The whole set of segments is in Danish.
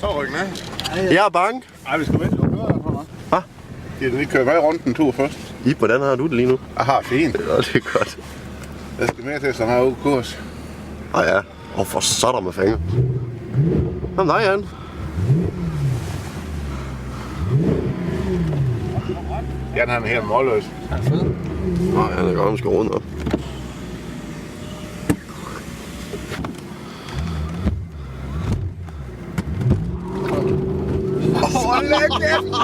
Så rykker den af. Jeg er bange. Ej, vi skal vente og køre herfra. Hvad? Det er, vi kører med rundt en tur først. Ip, hvordan har du det lige nu? Jeg har fint. Ja, det er godt. Jeg skal med til at have ud kurs. Ja. Og for sådan med fænger. Jamen nej, Jan. Jan, han er helt målløs. Han er fed. Nej, han er godt, han skal rundt op. Hold da kæft!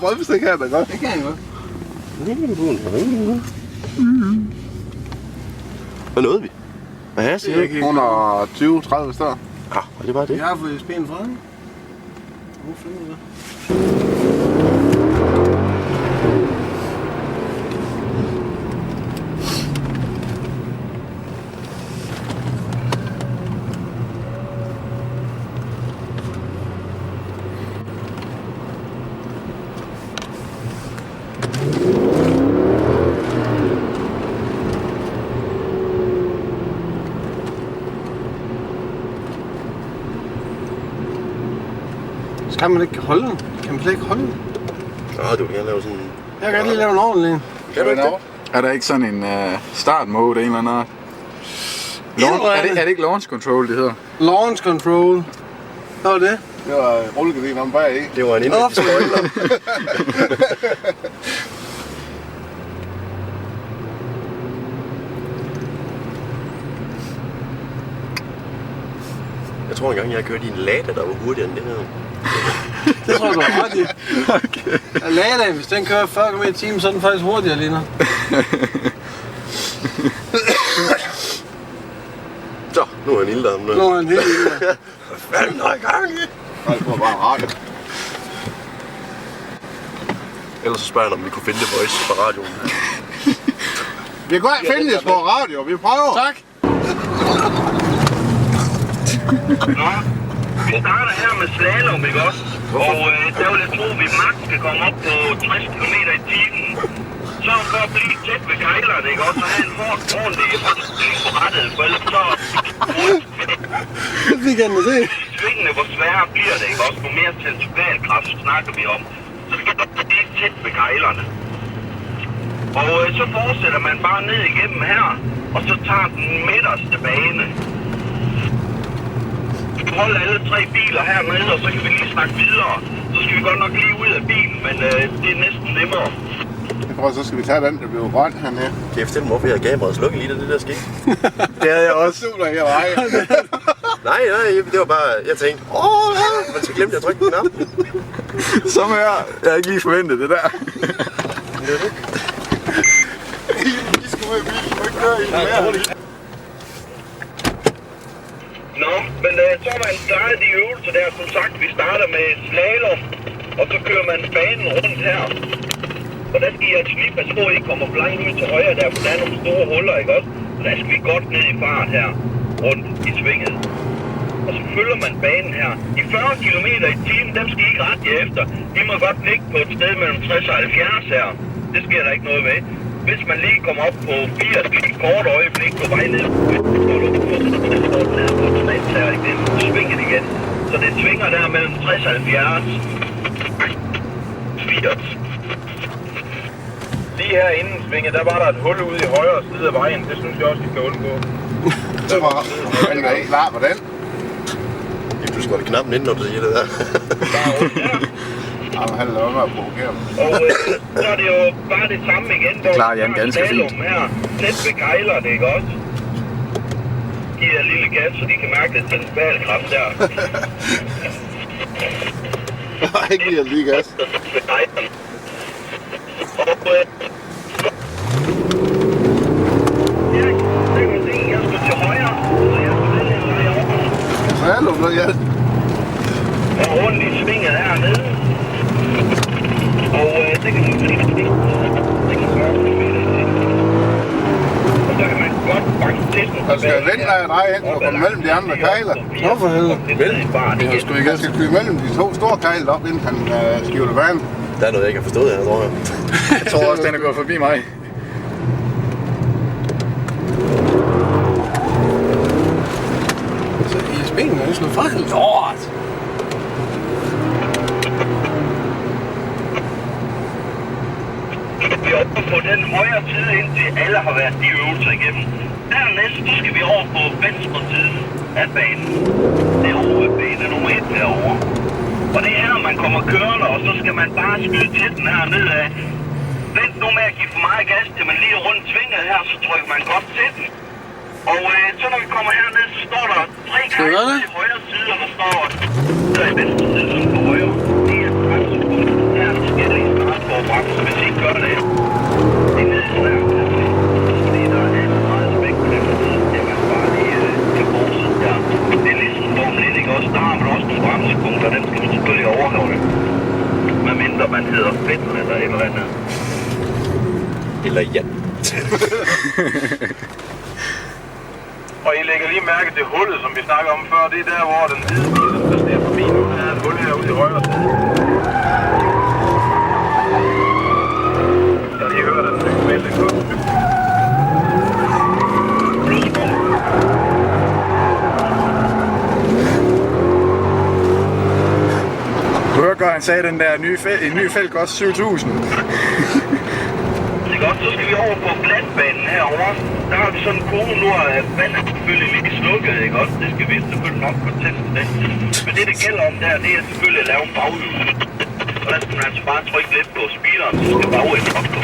Rødbestik her, der godt. Det kan han godt. Hvad nåede vi? Hvad er Det er ikke 120-30 steder. Ja, og det var det. Jeg har fået spænd fra den. Hvor finder du det? Kan man ikke holde den? Kan man slet ikke holde den? Nå, du vil gerne lave sådan... Jeg kan lige lave en ordentlig en. Kan du ikke det? Er der ikke sådan en start-mode af en eller anden art? Er det ikke launch control, det hedder? Launch control. Hvad var det? Det var rullegardin om bag i. Det var en indvendig spoiler. Jeg tror engang, jeg har kørt i en Lada, der var hurtigere end det her. Det tror jeg, du har ret i. Okay. Lada, hvis den kører 40 km i timen, så er den faktisk hurtigere lige nu. Så, nu er han ildet om det. Nu er han helt lille. Hvad fanden har jeg gang i? Og det var bare radio. Ellers så spørger han, om vi kunne finde det voice på radioen. Vi kan godt finde det på radio. Vi prøver. Tak. Nå, vi starter her med slalom, ikke også? Og der vil jeg tro, at vi max skal komme op på 60 km i timen. Så for at blive tæt ved kejlerne, ikke også? Så have en ordentlig håndstilling på rettet, for ellers så... Det fik han at se. Svingene, hvor svære bliver det, ikke også? Hvor mere centrifugalkraft snakker vi om. Så skal der blive tæt ved kejlerne. Og så fortsætter man bare ned igennem her, og så tager den midterste bane. Hold alle 3 biler hernede, og så kan vi lige snakke videre. Så skal vi godt nok lige ud af bilen, men det er næsten nemmere. Jeg tror, så skal vi tage den, der bliver grøn hernede. Kan jeg fortælle mig, hvorfor jeg havde kameraet slukket lige, da det der skete? Det havde jeg også. Super her vej. Nej, det var bare... Jeg tænkte, men så glemte jeg at trykke den knappen. Som her. Jeg har ikke lige forventet det der. Men det var det. Vi skal ud i bilen, vi må ikke køre i den mere. Nå, men så har man startet de øvelser der. Som sagt, vi starter med slalom, og så kører man banen rundt her. Og der skal I altså lige passe på, at I ikke kommer for langt ud til højre der, for der er nogle store huller, ikke også? Så der skal vi godt ned i fart her, rundt i svinget. Og så følger man banen her. De 40 km i timen, dem skal I ikke rette jer efter. De må godt ligge på et sted mellem 60 og 70 her. Det sker der ikke noget ved. Hvis man lige kommer op på 80 lige et kort øjeblik på vej ned, så svinger det igen. Så det svinger der mellem 60 og 70. 80. Lige her inden svinget, der var der et hul ude i højre side af vejen. Det synes jeg også, I kan undgå. Det var... Den er ikke klar på den. Du skal holde knappen ind, når du siger det der. Der er rundt der. Jamen, han lader mig at provokere. Og så er det jo bare det samme igen. Det klarer Jan ganske fint. Her, tæt ved kejlerne, ikke også? Giv jer lille gas, så de kan mærke lidt centrifugalkraft der. Jeg har ikke lige at lige gas. Og Erik, det kan se, jeg skal til højre, så jeg skal vælge en vej over. Så er du ja. Og rundt i svinget hernede. Og det kan du se, det kan gøre og så kan man godt banke til den. Og skal vente dig og dreje ind og komme mellem de andre kejler. Nå for helvede. Jeg skal købe mellem de 2 store kejler op, inden han skifter vand. Der er noget, jeg ikke har forstået her, tror jeg. Jeg tror også, den er gået forbi mig. benene er sådan for lort. Vi er oppe på den højre side, indtil alle har været de øvelser igennem. Dernæst skal vi over på venstre side af banen. Det er over bane nummer 1 derovre. Og det er her, man kommer kørende, og så skal man bare skyde til den her nedad. Vent nu med at give for meget gas, til man lige er rundt svinget her, så trykker man godt til den. Og så når vi kommer herned, så står der 3 gange i højre side, og der står der i venstre side, som på højre. Det er bremsepunkt. Der er forskellige start på bremse, hvis I ikke gør det. Det er nede i snart, fordi der er meget spæk på den side, det man bare lige kan bruge sig der. Det er ligesom Formel 1, ikke også? Der har man også nogle bremsepunkter, dem skal man selvfølgelig overholde. Medmindre man hedder Fettel eller et eller andet. Eller ja. Og I lægger lige mærke til hullet, som vi snakker om før. Det er der, hvor den hvide bil, der står forbi nu, der er et hul herude i højre side. Jeg lige hører den nye melding godt. Du hørte godt, han sagde, den der en ny fælg også 7.000. Godt, så skal vi over på glatbanen herovre. Der har vi sådan en kone nu, at vandet selvfølgelig lige slukket, ikke også? Det skal vi selvfølgelig nok få tændt til den. Men det gælder om der, det er selvfølgelig at lave en baghjul. Og der skal man altså bare trykke lidt på speederen, så skal bagenden op på.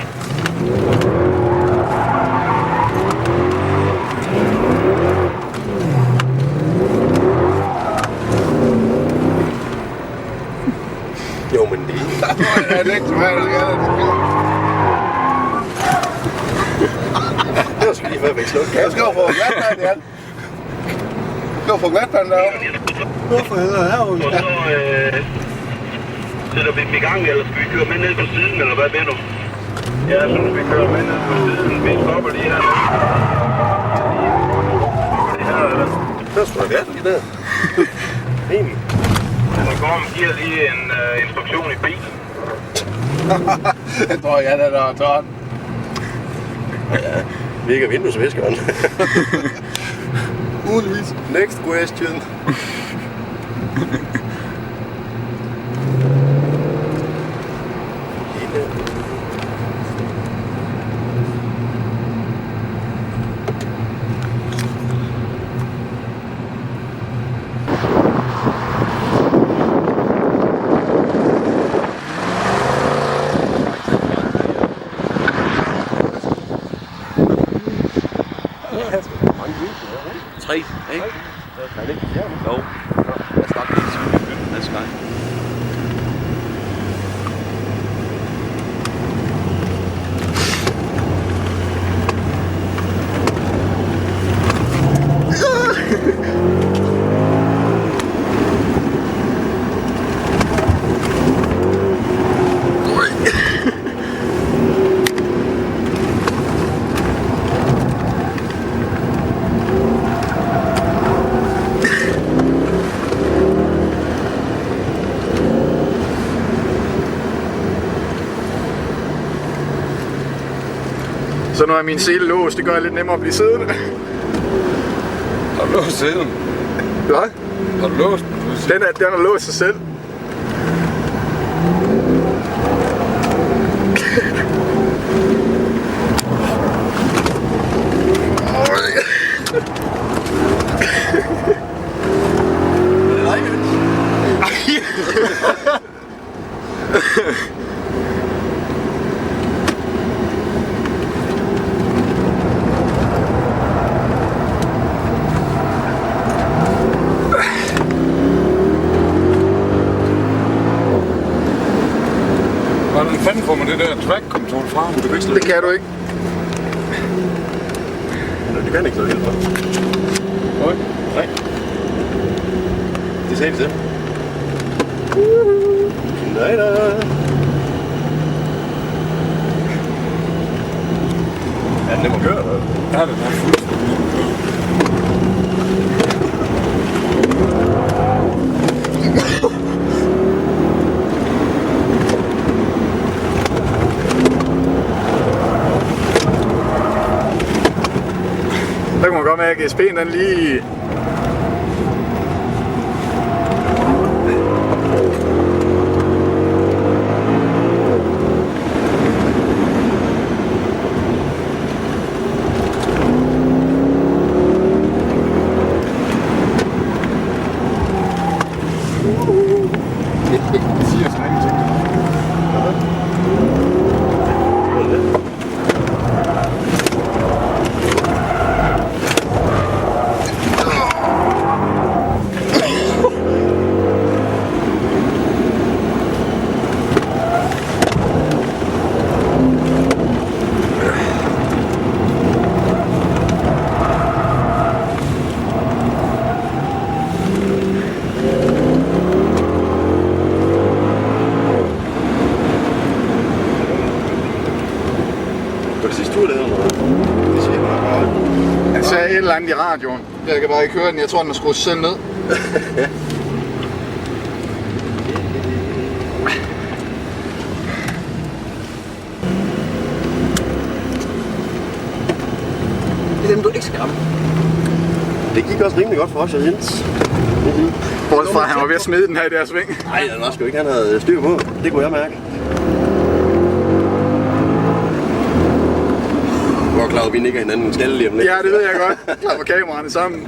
Jo, men det Ja, det er ikke så meget, der gør det. Det var sgu lige før, vi ikke slukke. Jeg skal jo få glatbanen, Jan. Jeg skal jo få glatbanen deroppe. Hvorfor hedder det herude? Og så sætter vi dem i gang, eller skal vi køre med ned på siden, eller hvad ved du? Ja, så vi kører med ned på siden. Vi stopper lige her. Det her, eller? Det var sgu da godt lige der. Egentlig. Så Gorm giver lige en instruktion i bilen. Jeg tror, Jan er der og tager den. Ja, virker vinduesviskeren. Muligvis. Next question. Tre, ikke? Er det ikke fjerde? Jo. Jeg starter lige til bytte næste gang. Så nu er min sele låst, det gør det lidt nemmere at blive siddende. Har du låst siden? Hvad? Har du låst? Den er låst sig selv. Hvordan fanden får man det der track control fra? Du kan ikke slå Det kan du ikke. Det kan ikke slå helt fra. Nej. Det sagde vi til. Nej, nej. Er den nem at køre, eller? Ja, den er fuldstændig. Der kunne man godt mærke, at GSP'en den lige sagde et eller andet i radioen. Jeg kan bare ikke høre den. Jeg tror, den er skruet selv ned. Det er dem, du ikke skal ramme. Det gik også rimelig godt for os, Jens. Bortset fra, at han var ved at smide den her i deres sving. Nej, det var sgu ikke. Han havde styr på. Det kunne jeg mærke. Hvor klar, vi nikker hinanden en skalle lige om lidt. Ja, det ved jeg godt. Klapper kameraerne sammen.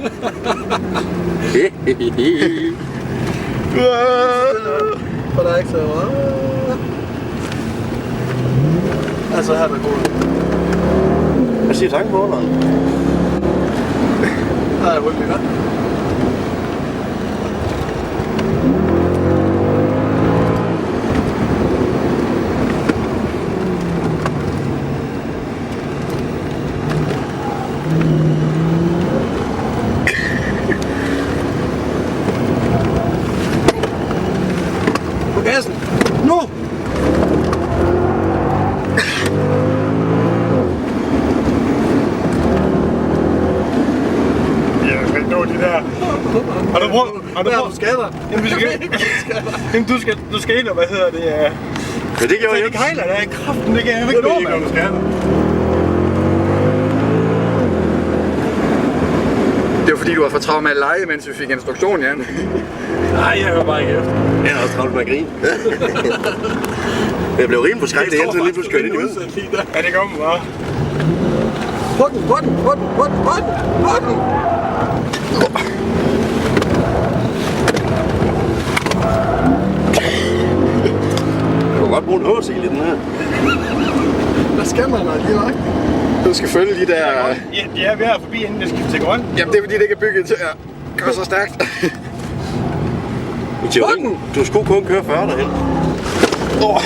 For der er ikke så meget. Altså, her er det god. Hvad siger tanken på orderen? Der er hul i vand. På gassen! Nu! Har du brugt? Du skader. Jamen, du skal ind, og hvad hedder det? Ja, det gjorde jeg. Det kejler, der er kraften, det kan jeg ikke nå, mand. Du skal. Det var fordi, du var for travlt med at lege, mens vi fik instruktion, Jan. Nej, jeg hører bare ikke efter. Jeg har også travlt med at grine. Jeg blev rimelig forskrækket igen, så lige pludselig kørte ind i ud. Ja, det gør man bare. På den! Du kan godt bruge en HC i den her. Hvad skal man lige nok? Du skal følge de der... Ja, de er ved at forbi, inden det skifter til grøn. Jamen, det er fordi, det ikke er bygget til at køre så stærkt. I teorien, du skulle kun køre 40 derhen. For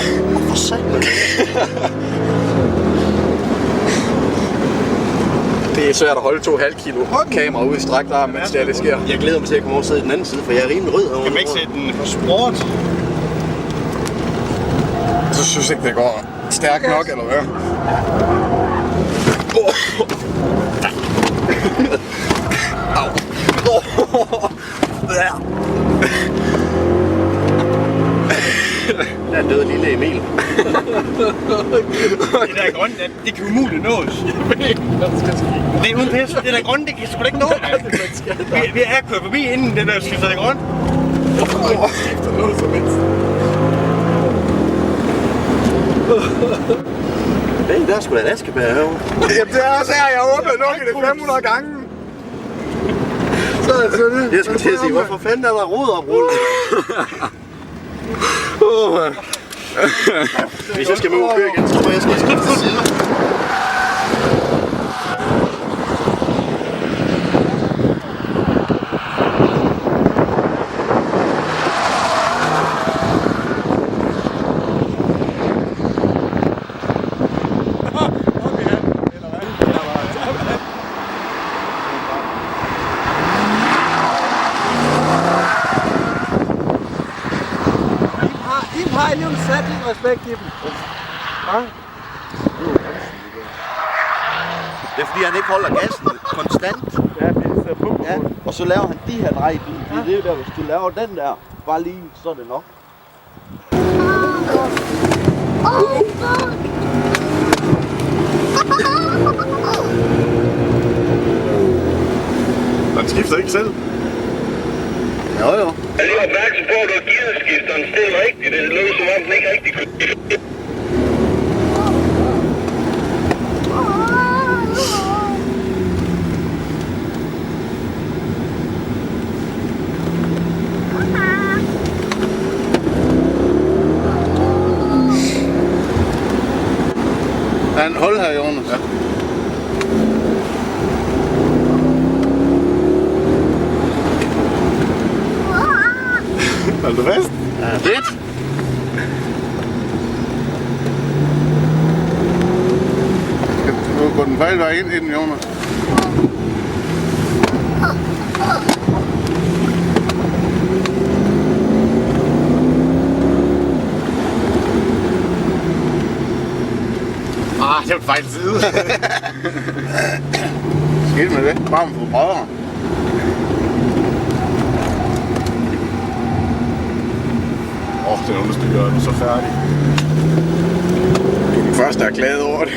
satan. Det er svært at holde 2,5 kilo kamera ude i strakt arm, mens det sker. Jeg glæder mig til at komme over og sidde i den anden side, for jeg er rimelig rød herovre. Kan man ikke sætte den på sport? Så synes jeg ikke, det går stærkt nok, eller hvad? Der er død lille Emil. Det der grønne, det kan umuligt nås. Det er uden pis. Det der grønne, det kan sgu da ikke nå. Vi er kørt forbi, inden det der skifter til grøn. Skifter noget som helst. Hey, der er sgu da en askebær herovre. Jamen, det er også her, jeg har åbnet lukket det 500 gange. Så er det sådan det. Jeg skulle til at sige, hvorfor fanden er der rod oprullet? Hvis jeg skal med ud og køre igen, så tror jeg skal skifte til side. I har alligevel sat lidt respekt i dem. Ja? Det er fordi han ikke holder gassen konstant. Ja, det er på. Ja. Og så laver han de her drej i bilen. Det er der, hvis du laver den der, bare lige, så er det nok. Den skifter ikke selv. Jo. Jeg er lige opmærksom på, at du har gearskifteren stedet rigtigt. Det lød som om den ikke rigtig kunne. Der er en hul her, Jonas. Ja. Er du fast? Ja, fedt. Du går den fejl vej ind i den, Jonas. Det er en fejl side. Skidt med det. Bare med brødre. Det er understyret, og så færdig. Det er den første, der er glad over det.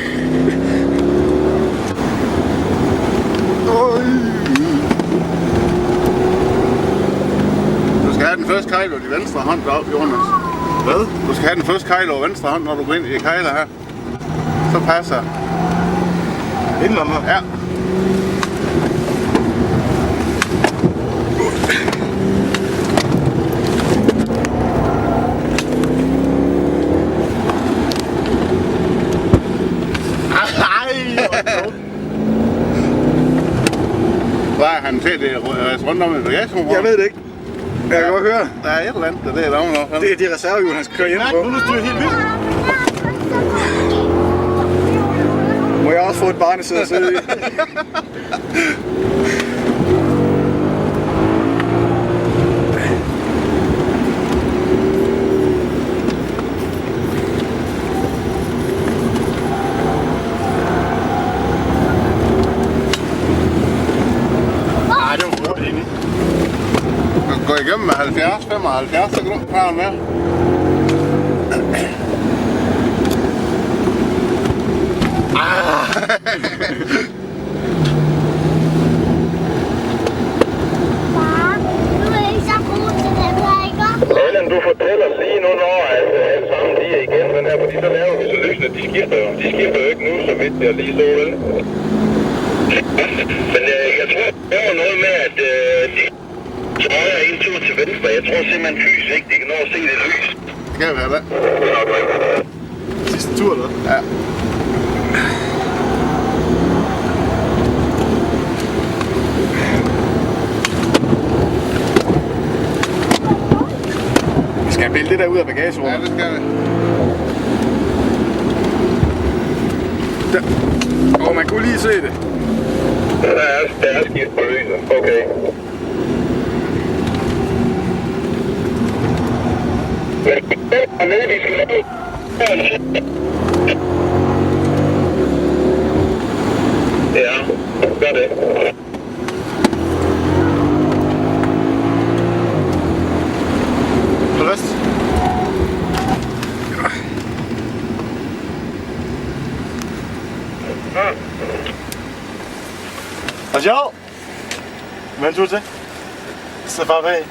Du skal have den første kejl over de venstre hånd deroppe, Jonas. Hvad? Du skal have den første kejl over venstre hånd, når du går ind i kejler her. Så passer. Inden om her? Ja. Hvad er han til det rundt om i bagagerummet? Jeg ved det ikke. Jeg kan godt høre. Der er et eller andet, det er der noget. Det er de reservehjul, han skal køre hjem på. Nu styrer helt vildt. Må jeg også få et barnesæde at sidde i? Gå igennem med 70, 75, så kan du klare med. Allan, du fortæller lige nu, når alle sammen de er igen den her, fordi så laver vi så lysene, de skifter jo ikke nu, så vidt jeg lige så vel. Men jeg tror, det var noget med, at de højre en tur til venstre. Jeg tror simpelthen fysisk ikke, de kan nå at se det lys. Skal vi have det? Sidste tur, eller? Ja. Vi skal have pillet det der ud af bagagerummet. Ja, det skal vi. Og man kunne lige se det. Der er skift på lyset. Okay. Men nede, vi skal lave. Ja, gør det. Prost. Og sjov. Hvad tror du til? Så bare bag.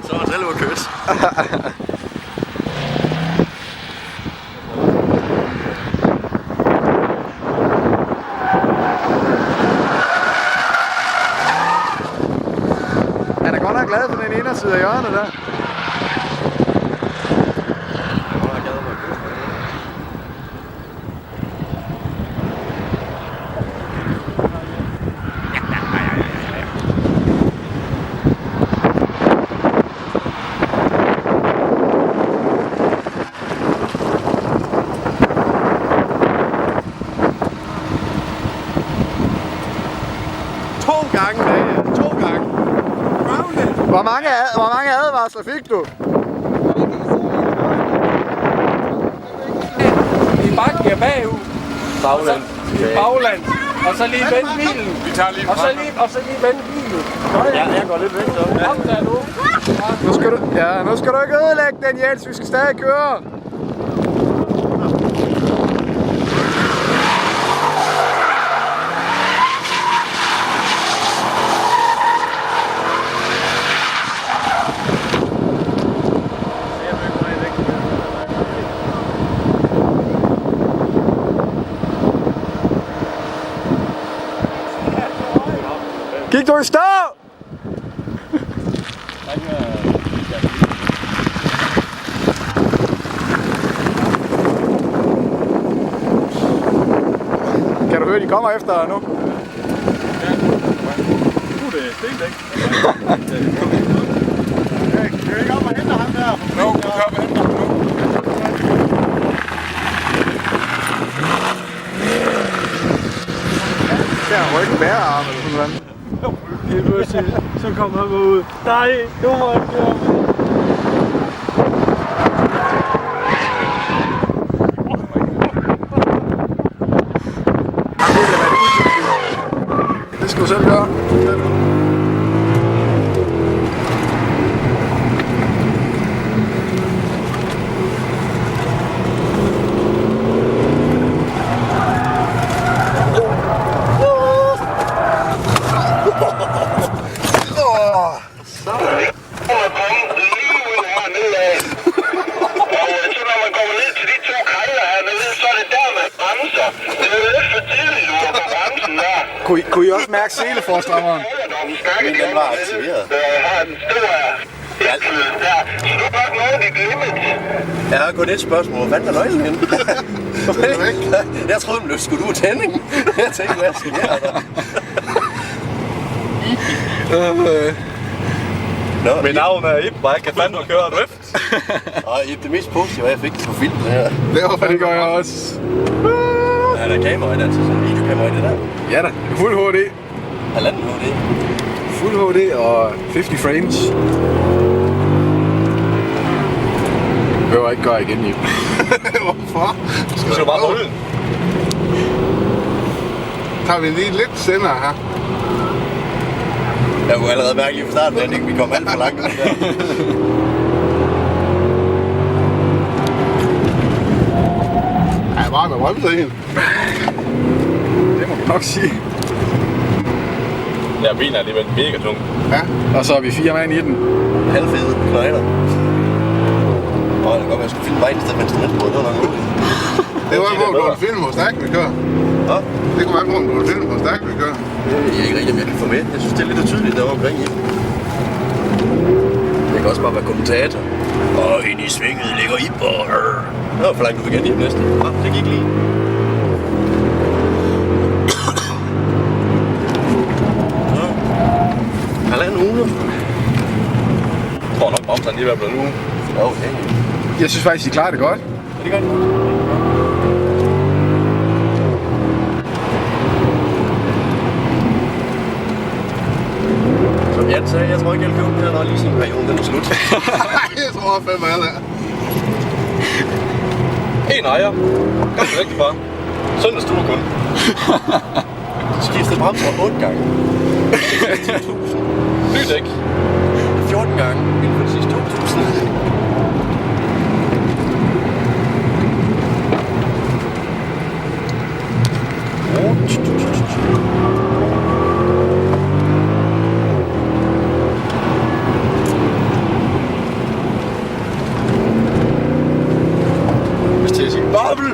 Så er han selv ude at kysse. Han er godt nok glad for den inderside af hjørnet der. Hvor mange advarsler fik du? I bakken er bagud. Bagland. Bagland. Og så lige vende bilen. Vi tager lige Og så lige vende bilen. Ja, jeg går lidt væk så. Kom der nu. Nu skal du ikke ødelægge den, Jens. Vi skal stadig køre. Gik du i stå? du høre, de kommer efter dig nu. Det er stenlæg. Kan vi ikke op og hente ham der? Jo, vi kører på hente ham nu. Der er ryggen bærearm eller sådan noget. Så kommer han ud. Nej, nu må jeg køre. Det skal du selv gøre. Kunne I også mærke seleforstrammeren? Den var aktiveret. Jeg har kun et spørgsmål. Hvor fanden er nøglen henne? Jeg troede, den skulle du tænding. Jeg tænkte, hvad sker der? Mit navn er Ib, og jeg kan fandme køre drift. Og Ib, det mest positive, jeg fik det på film. Her. Det gør jeg også. Er der kamera i den, så sådan en videokamera i det der? Ja da, fuld HD. Halvanden HD. Fuld HD og 50 frames. Det behøver ikke gøre igen, Ib. Hvorfor? Så bare holde den. Tager vi lige lidt senere her. Jeg kunne allerede mærke lige fra starten, at vi kom alt for langt. Der. Ja, bare med bremser i. Det må vi nok sige. Ja, bilen er alligevel mega tung. Ja. Og så er vi 4 mand i den. Halvfede knejler. Og det kan godt være, at jeg skulle filme vejen i stedet for instrumentbrød. Det var nok muligt. Det var hvor du ville filme, hvor stærkt vi kører. Ja. Det kunne være, hvor du ville filme, hvor stærkt vi kører. Det er ikke rigtigt, om jeg kan få med. Jeg synes, det er lidt tydeligt derovre omkring i. Jeg kan også bare være kommentator. Og ind i svinget ligger Ib og... Det var for langt, du vil gerne Ib næsten. Ja, det gik lige. Halvanden uge. Jeg tror nok, bremserne lige er blevet nu. Okay. Jeg synes faktisk, I klarer det godt. Ja, det gør de. Som Jan sagde, jeg tror ikke, jeg vil købe den her, når leasingperioden den er slut. Nej, jeg tror fandme alle er. En ejer. Ganske rigtig bare. Søndags du kun. Skiftet bremser 8 gange. 10.000. Ny dæk. 14 gange inden for de sidste 2.000. Hvis til at sige babbel.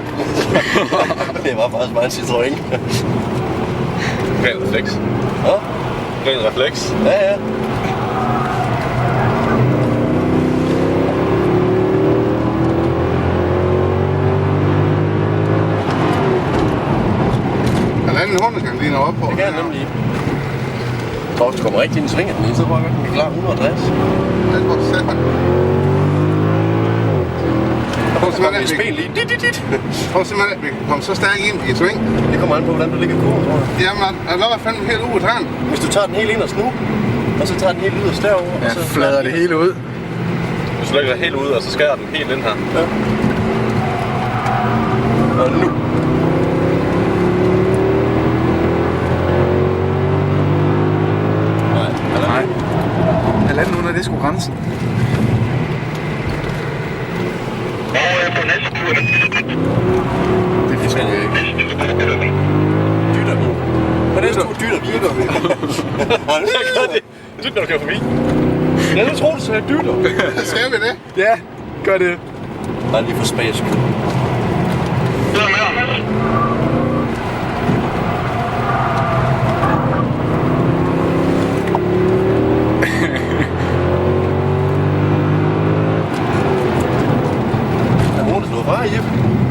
Det var faktisk bare en Citroën. Ren refleks. Ja, Ren refleks. ja. Halvanden hunde kan lige nå op på. Det kan jeg nemlig. Jeg tror, hvis du kommer rigtig ind i svingen, den ene, så tror jeg godt, den kan klare 160. Det er godt sæt. Så kommer vi i spil lige. Prøv simpelthen, at vi kan komme så stærkt ind i sving. Det kommer an på, hvordan du ligger kurven, tror jeg. Jamen, er der fandme helt ude af Hvis du tager den helt ind og nu, og så tager den helt ud og derovre, Ja, og så flader det hele ud. Hvis du lægger dig helt ud, og så skærer den helt ind her. Ja. Og nu. Nej. 1.500, det er sgu grænsen. Det forstår jeg ikke. Dytter vi. På næste uge dytter vi. Jeg gør det. Dyt, når du kører forbi. Jeg havde troet, du sagde dytter. Skal vi det? Ja, gør det. Bare lige for space skyld.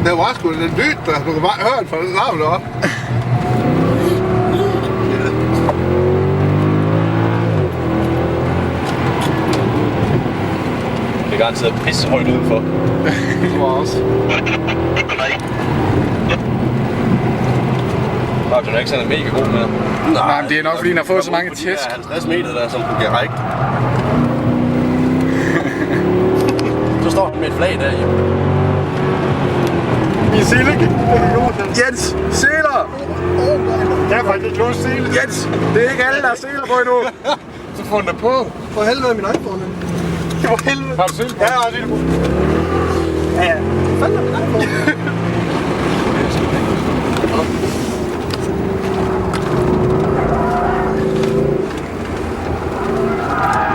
Det var sgu lidt dyrt, der. Du kan bare høre det fra den navn deroppe. garanteret pisse højt udenfor. Det tror jeg også. Martin er ikke sådan mega god med. Nej, men det er nok fordi, han har fået så mange tæsk. Det er 50 meter der, som du kan række. Så står han med et flag der, Jeppe. Vi er Silke. Jens, seler! Derfor er det klart Silke. Jens, det er ikke alle, der er seler på endnu. Så får den der på. For helvede min iPhone. For helvede. Har du set på? Ja, jeg har set det på. Ja. Hvad fanden er min iPhone?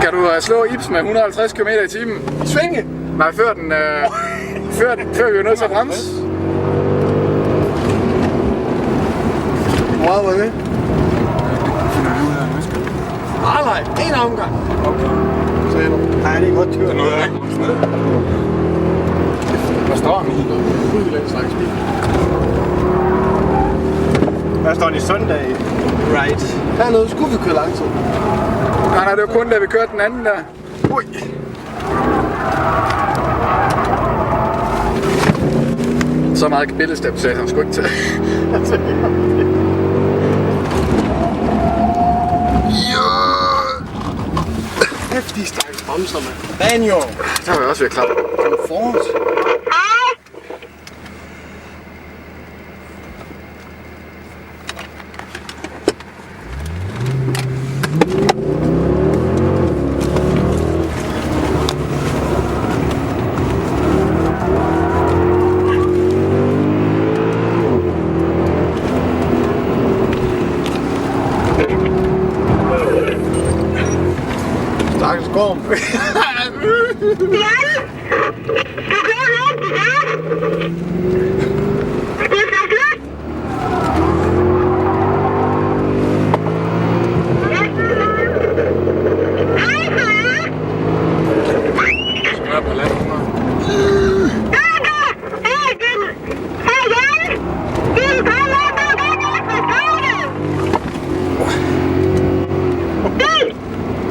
Kan du slå Ibs med 150 km i timen? I svinge. Nej, før vi er nødt til at bremse. Wow, hvad er det? Nej, en omgang. Okay. Nej, det er godt tyrt. Hvad står han i? Udlægt slags bil. Hvad står det søndag? Right. Hernede skulle vi køre langsomt. Nej, det var kun da vi kørte den anden der. Ui. Så meget billedstabilisering han skulle ikke tage. Hæftige stakkels bremser, mand. Banjo. Så var jeg også ved at klappe. Forrest. Stakkels gorm.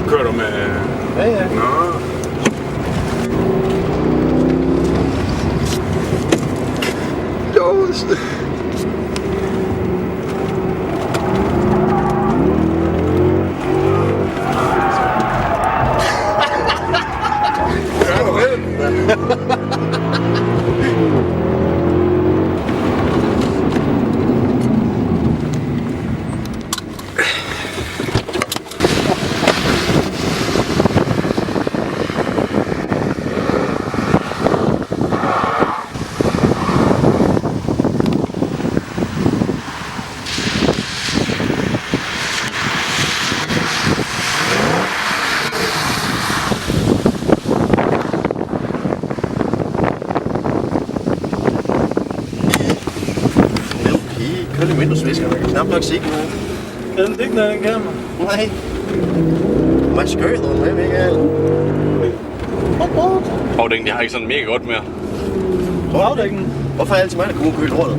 Kører du med... Ja, ja. Nå. Jås. Kører lidt mindre svisker, man kan knap nok se noget. Kan den ikke noget, den kamera? Nej. Man skød den med, ikke alt. Bagdækken, de har ikke sådan mega godt mere. Bagdækken. Hvorfor er det altid mig, der kommer ud og købe lortet?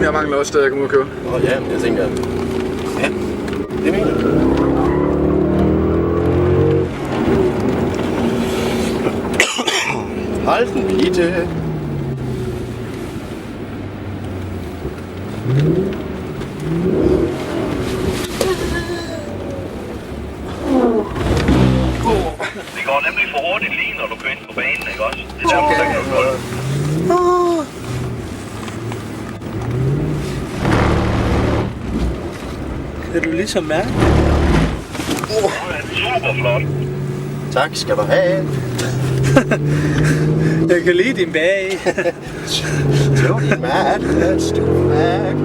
Jeg mangler også steder, jeg kommer ud og købe. Nå ja, men jeg tænker... Ja, det mener jeg. Hold den pige. Det går nemlig for hurtigt lige, når du kører ind på banen, ikke også? Det er derfor, der kan du gøre det. Kan du ligesom mærke? Super flot. Tak skal du have. Jeg kan lide din bag. Slå din mærk, slå din mærk.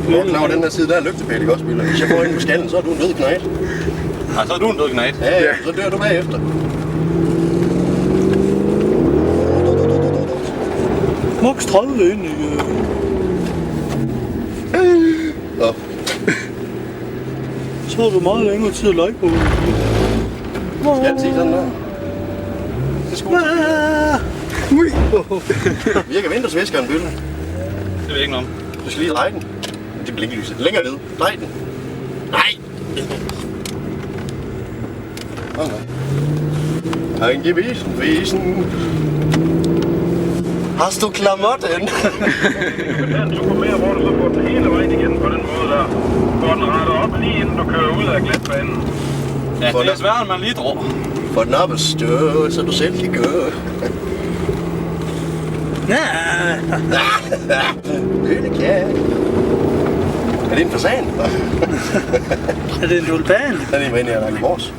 Du er klar over den der side, der er lygtepæl, ikke også, Biller? Hvis jeg får ind på skallen, så er du en død knægt. Nej, så er du en død knægt. Ja, ja, så dør du bagefter. Mux 30 ind i... Nå. Så har du meget længere tid at lege på. Skal jeg sige sådan der? Det skal virker vintersviskeren, Bille. Det ved jeg ikke noget om. Du skal lige dreje den. Det blinker lyset. Længere ned. Drej den. Nej! Han gewesen. Hast du Klamotten? Du kan tage en tur mere, hvor du så får den hele vejen igen på den måde der. Hvor den retter op lige inden du kører ud af glatbanen. Ja, det er svært, man lige tror. Få den op og stå, så du selv kan gå. Hønekat. Er det en fasan? Er det en tulpan? Den er inde i Rangmors.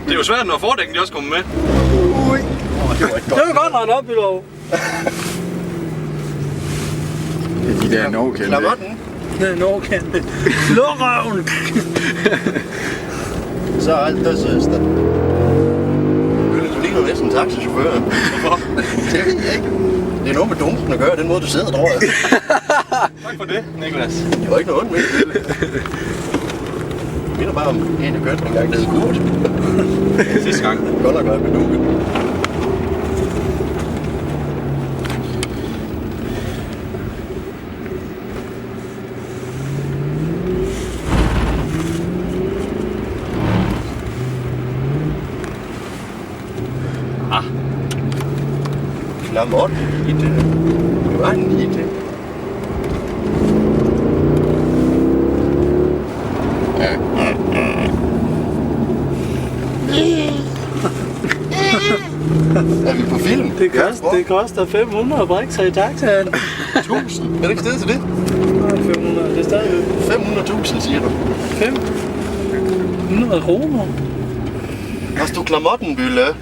Det er jo svært, når fordækken også kommer med. Det var ikke Det godt. var godt rettet op i lov. Det er de der no-kendte. Klamotten. Det er Nordkant. Luk røven! Så er alt der søster. Du ligner næsten en taxichauffør. Hvorfor? Det ved jeg ikke. Det er noget med dunken at gøre, den måde du sidder, tror jeg. Tak for det, Niklas. Det var ikke noget ondt med det. Jeg minder bare om en, jeg kørte en gang, der hed Kurt. Sidste gang. Godt nok godt med dunken. Klamotten i det. Det var en i det. Er vi på film? Det koster 500 brikser i taxaen. 1000? Er det ikke stedet til det? Nej, 500. Det er stadigvæk 500.000, siger du. 500 kroner. Hast du Klamotten, Bülle?